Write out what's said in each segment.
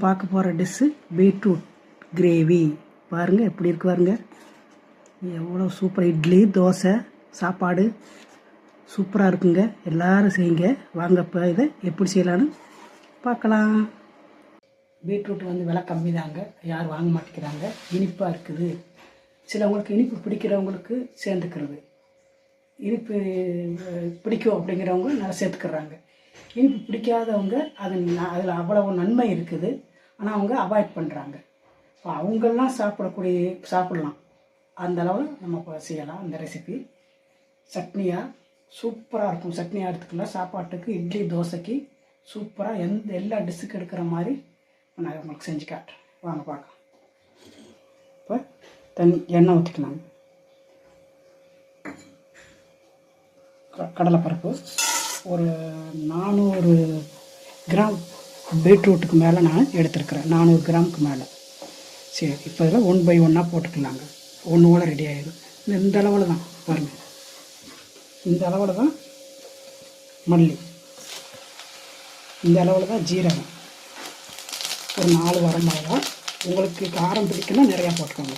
பார்க்க போகிற dish beetroot gravy. பாருங்கள் எப்படி இருக்கு பாருங்கள். எவ்வளோ சூப்பர். இட்லி தோசை சாப்பாடு சூப்பராக இருக்குங்க. எல்லோரும் செய்யுங்க. வாங்க இப்போ இதை எப்படி செய்யலான்னு பார்க்கலாம். பீட்ரூட் விலை கம்மி தாங்க, யாரும் வாங்க மாட்டேங்கிறாங்க. இனிப்பாக இருக்குது. சிலவங்களுக்கு இனிப்பு பிடிக்கிறவங்களுக்கு சேர்ந்துக்கிறது, இனிப்பு பிடிக்கும் அப்படிங்கிறவங்க நல்லா சேர்த்துக்கிறாங்க. இனிப்பு பிடிக்காதவங்க அதில் அவ்வளவு நன்மை இருக்குது, ஆனால் அவங்க அவாய்ட் பண்ணுறாங்க. இப்போ அவங்கெல்லாம் சாப்பிடலாம். அந்த அளவில் நம்ம இப்போ செய்யலாம். அந்த ரெசிபி சட்னியாக சூப்பராக இருக்கும். சட்னியாக எடுத்துக்கலாம். சாப்பாட்டுக்கு, இட்லி தோசைக்கு சூப்பராக எல்லா டிஷ்ஷுக்கு எடுக்கிற மாதிரி நான் உங்களுக்கு செஞ்சு காட்டுறேன். வாங்க பார்க்கலாம். இப்போ எண்ணெய் ஊற்றிக்கலாங்க. கடலைப்பருப்பு ஒரு 400 கிராம் பீட்ரூட்டுக்கு மேலே நான் எடுத்துருக்கிறேன். 400 கிராமுக்கு மேலே. சரி, இப்போ இதில் 1 பை 1 போட்டுக்கலாங்க. ஒன்றோட ரெடி ஆகிடும். இந்த அளவில் தான் பாருங்கள். இந்த அளவில் தான் மல்லி, இந்த அளவில் தான் ஜீரகம், ஒரு 4 வரமிளகா. உங்களுக்கு காரம் பிடிக்கணும் நிறையா போட்டுக்கோங்க.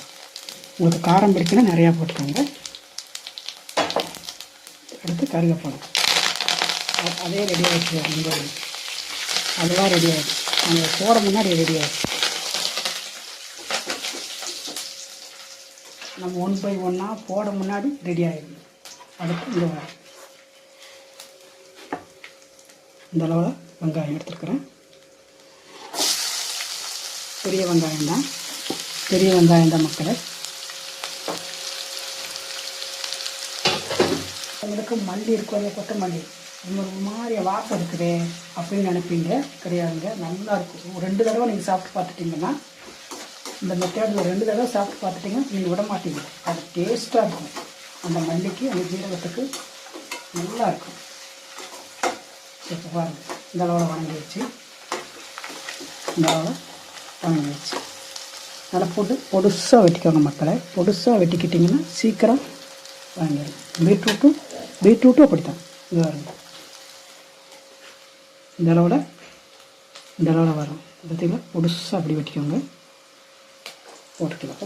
அடுத்து கருவேப்பிலை, அதே ரெடி ஆகிடுச்சு. அதெல்லாம் ரெடி ஆகிடுச்சு. நம்ம போட முன்னாடி ரெடி ஆகிடுச்சு. நம்ம 1 பை 1 போட முன்னாடி ரெடி ஆகிடுது. அடுத்து இந்த அளவில் வெங்காயம் எடுத்துருக்குறேன். பெரிய வெங்காயம் தான் மக்களை. உங்களுக்கு மல்லி இருக்கும், கொத்தமல்லி ஒரு மாதிரி வாசம் இருக்குது அப்படின்னு நினைப்பீங்க. கிடையாதுங்க, நல்லா இருக்கும். 2 தடவை நீங்கள் சாப்பிட்டு பார்த்துட்டிங்கன்னா, இந்த மெத்தேடில் 2 தடவை சாப்பிட்டு பார்த்துட்டிங்கன்னா நீங்கள் விட மாட்டீங்க. அது டேஸ்ட்டாக இருக்கும். அந்த மல்லிக்கு அந்த ஜீரகத்துக்கு நல்லா இருக்கும். இப்போ பாருங்கள், இந்த அளவில் வணங்கி வச்சு நல்லா போட்டு பொடுசாக வெட்டிக்கோங்க மக்களை. பொடுசாக வெட்டிக்கிட்டிங்கன்னா சீக்கிரம் வாங்கிடும். பீட்ரூட்டும் அப்படித்தான். இது வரும். இந்த அளவில் வரும். பார்த்தீங்களா, பொடுசாக அப்படி வெட்டிக்கோங்க. போட்டுக்கலாம்.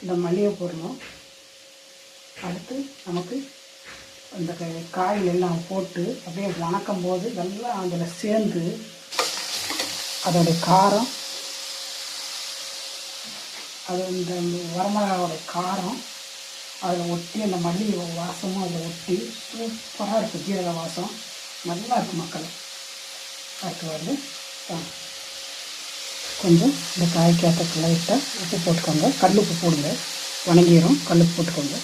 இந்த மல்லிகை போடணும். அடுத்து நமக்கு அந்த காயில் எல்லாம் போட்டு அப்படியே வணக்கும் போது நல்லா அதில் சேர்ந்து அதோடைய காரம், அது இந்த வரமிளகாவோடைய காரம் அதில் ஒட்டி, அந்த மல்லிகை வாசமும் அதில் ஒட்டி சூப்பராக இருக்குது. ஜீரக வாசம் நல்லா இருக்குது மக்கள். அடுத்து வந்து கொஞ்சம் இந்த காய்க்காத்த லைட்டாக உப்பு போட்டுக்கோங்க. கல் உப்பு போடுங்க, வணங்கிடும். கல் உப்பு போட்டுக்கோங்க.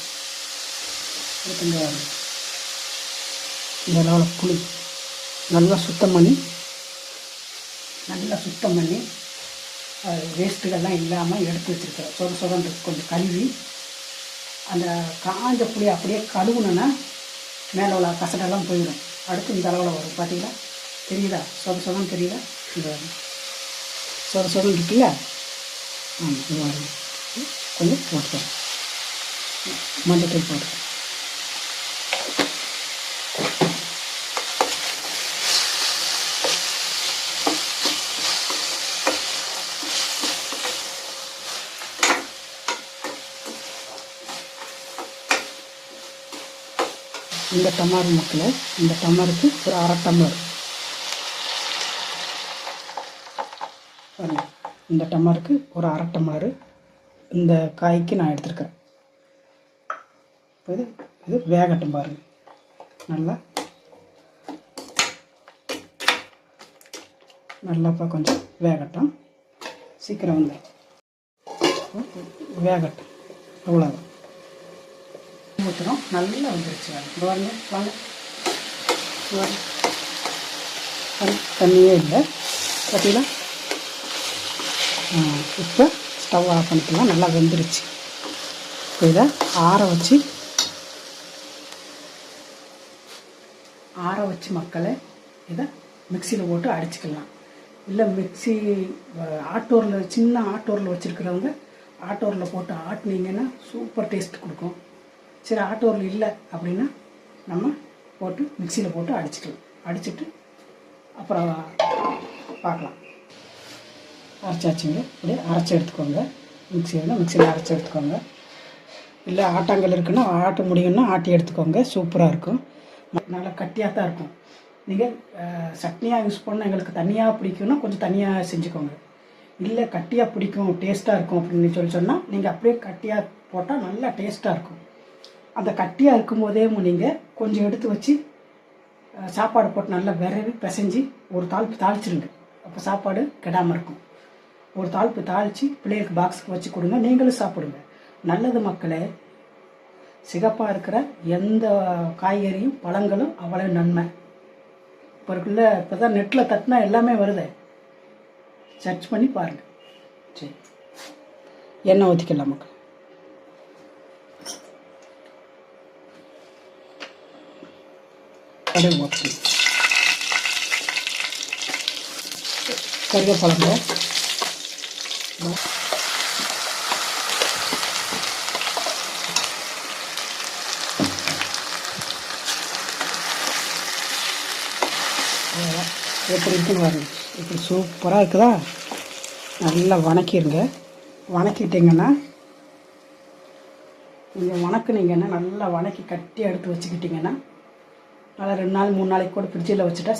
இந்த அளவில் புளி நல்லா சுத்தம் பண்ணி வேஸ்ட்டுகள்லாம் இல்லாமல் எடுத்து வச்சுருக்கிறேன். சொதன்று கொஞ்சம் கழுவி, அந்த காஞ்ச புளி அப்படியே கழுவுனா மேலே உள்ள கசடெல்லாம் போயிடும். அடுத்து இந்த அளவில் வரும். பார்த்தீங்களா, தெரியுதா? சொதன்னு தெரியுதா? இது சொதன்னு இருக்குல்ல. இது வரும். கொஞ்சம் போட்டுக்கிறேன். மஞ்சத்தூள் போட்டுக்கிறேன். இந்த டம்ளர் மக்களை, இந்த டம்ளருக்கு ஒரு 1/2 டம்ளர். இந்த டம்ளருக்கு ஒரு 1/2 டம்ளர் இந்த காய்க்கு நான் எடுத்துருக்கிறேன். இப்போ இது வேகட்டும் பாருங்கள். நல்லா இப்போ கொஞ்சம் வேகட்டும். சீக்கிரம் வந்துடும். வேகட்டும், அவ்வளோதான். ஊற்றுறோம். நல்லா வந்துருச்சு. வாங்க தண்ணியே இல்லை. பார்த்தீங்களா? இப்போ ஸ்டவ் ஆஃப் பண்ணிக்கலாம். நல்லா வெந்துருச்சு. இப்போ இதை ஆற வச்சு மக்களை இதை மிக்சியில் போட்டு அடிச்சுக்கலாம். இல்லை மிக்சி ஆட்டோரில் சின்ன ஆட்டோரில் வச்சுருக்கிறவங்க ஆட்டோரில் போட்டு ஆட்டினீங்கன்னா சூப்பர் டேஸ்ட் கொடுக்கும். சரி ஆட்டோரில் இல்லை அப்படின்னா நம்ம போட்டு மிக்சியில் போட்டு அடிச்சுக்கலாம். அடிச்சுட்டு அப்புறம் பார்க்கலாம். அரைச்சாச்சுங்க. அப்படியே அரைச்சி எடுத்துக்கோங்க. மிக்சியில் அரைச்சி எடுத்துக்கோங்க. இல்லை ஆட்டாங்கல் இருக்குன்னா ஆட்ட முடியும்னா ஆட்டி எடுத்துக்கோங்க. சூப்பராக இருக்கும். நல்லா கட்டியாக தான் இருக்கும். நீங்கள் சட்னியாக யூஸ் பண்ணால் எங்களுக்கு தனியாக பிடிக்கும்னா கொஞ்சம் தனியாக செஞ்சுக்கோங்க. இல்லை கட்டியாக பிடிக்கும் டேஸ்ட்டாக இருக்கும் அப்படின்னு சொன்னால் நீங்கள் அப்படியே கட்டியாக போட்டால் நல்லா டேஸ்ட்டாக இருக்கும். அந்த கட்டியாக இருக்கும்போதே நீங்கள் கொஞ்சம் எடுத்து வச்சு சாப்பாடு போட்டு நல்லா விரவி பிசைஞ்சு ஒரு தாளிச்சிருங்க. அப்போ சாப்பாடு கெடாமல் இருக்கும். ஒரு தாளித்து பிள்ளைகளுக்கு பாக்ஸுக்கு வச்சு கொடுங்க. நீங்களும் சாப்பிடுங்க. நல்லது மக்களே. சிகப்பாக இருக்கிற எந்த காய்கறியும் பழங்களும் அவ்வளோ நன்மை. இப்போ தான் நெட்டில் தட்டினா எல்லாமே வருது. சர்ச் பண்ணி பாருங்கள். சரி எண்ணெய் ஊற்றிக்கலாம் மக்கள். கடுகு ஊற்றி கருவேப்பிலங்க எப்படி இருக்குன்னு பாருங்க. இப்படி சூப்பராக இருக்குதா? நல்லா வணக்கிடுங்க. வணக்கிட்டிங்கன்னா நீங்கள் வணக்குனீங்கன்னா நல்லா வணக்கி கட்டி எடுத்து வச்சுக்கிட்டிங்கன்னா நல்லா 2 நாள் 3 நாளைக்கு கூட ஃப்ரிட்ஜில் வச்சுட்டா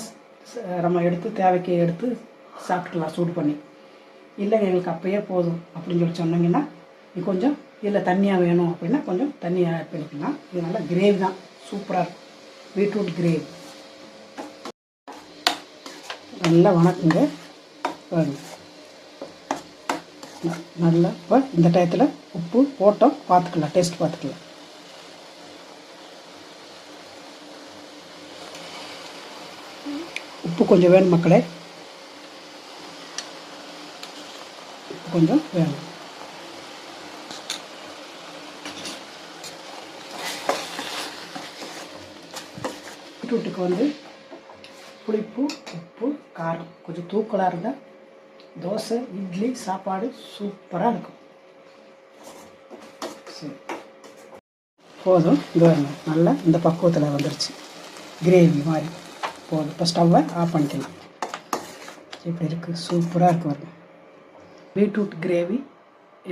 நம்ம எடுத்து தேவைக்கு எடுத்து சாப்பிட்டுக்கலாம் சூடு பண்ணி. இல்லை எங்களுக்கு அப்போயே போதும் அப்படின்னு சொல்லி சொன்னீங்கன்னா இது கொஞ்சம் இதில் தண்ணியாக வேணும் அப்படின்னா கொஞ்சம் தண்ணியாக ஆட் பண்ணிக்கலாம். இது நல்லா கிரேவி தான். சூப்பராக இருக்கும். பீட்ரூட் கிரேவி நல்லா வணக்குங்க. நல்லா இப்போ இந்த டயத்தில் உப்பு போட்டோம் பார்த்துக்கலாம். டேஸ்ட் பார்த்துக்கலாம். உப்பு கொஞ்சம் வேணும் மக்களே. உப்பு கொஞ்சம் வேணும். பீட்ரூட்டுக்கு புளிப்பு உப்பு காரம் கொஞ்சம் தூக்கலாக இருந்தால் தோசை இட்லி சாப்பாடு சூப்பராக இருக்கும். சரி போதும். இது வரணும் நல்லா இந்த பக்குவத்தில் வந்துருச்சு. கிரேவி மாதிரி போதும். இப்போ ஸ்டவ்வை ஆஃப் பண்ணிக்கலாம். இப்படி இருக்குது. சூப்பராக இருக்கு பாருங்க. பீட்ரூட் கிரேவி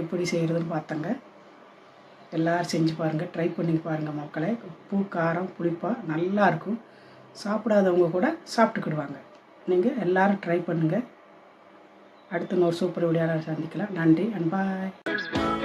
எப்படி செய்கிறதுன்னு பார்த்தங்க. எல்லோரும் செஞ்சு பாருங்கள். ட்ரை பண்ணி பாருங்கள் மக்களே. உப்பு காரம் புளிப்பாக நல்லாயிருக்கும். சாப்பிடாதவங்க கூட சாப்பிட்டுக்கிடுவாங்க. நீங்கள் எல்லோரும் ட்ரை பண்ணுங்கள். அடுத்து ஒரு சூப்பர் வீடியோவில் சந்திக்கலாம். நன்றி அண்ட் பாய்.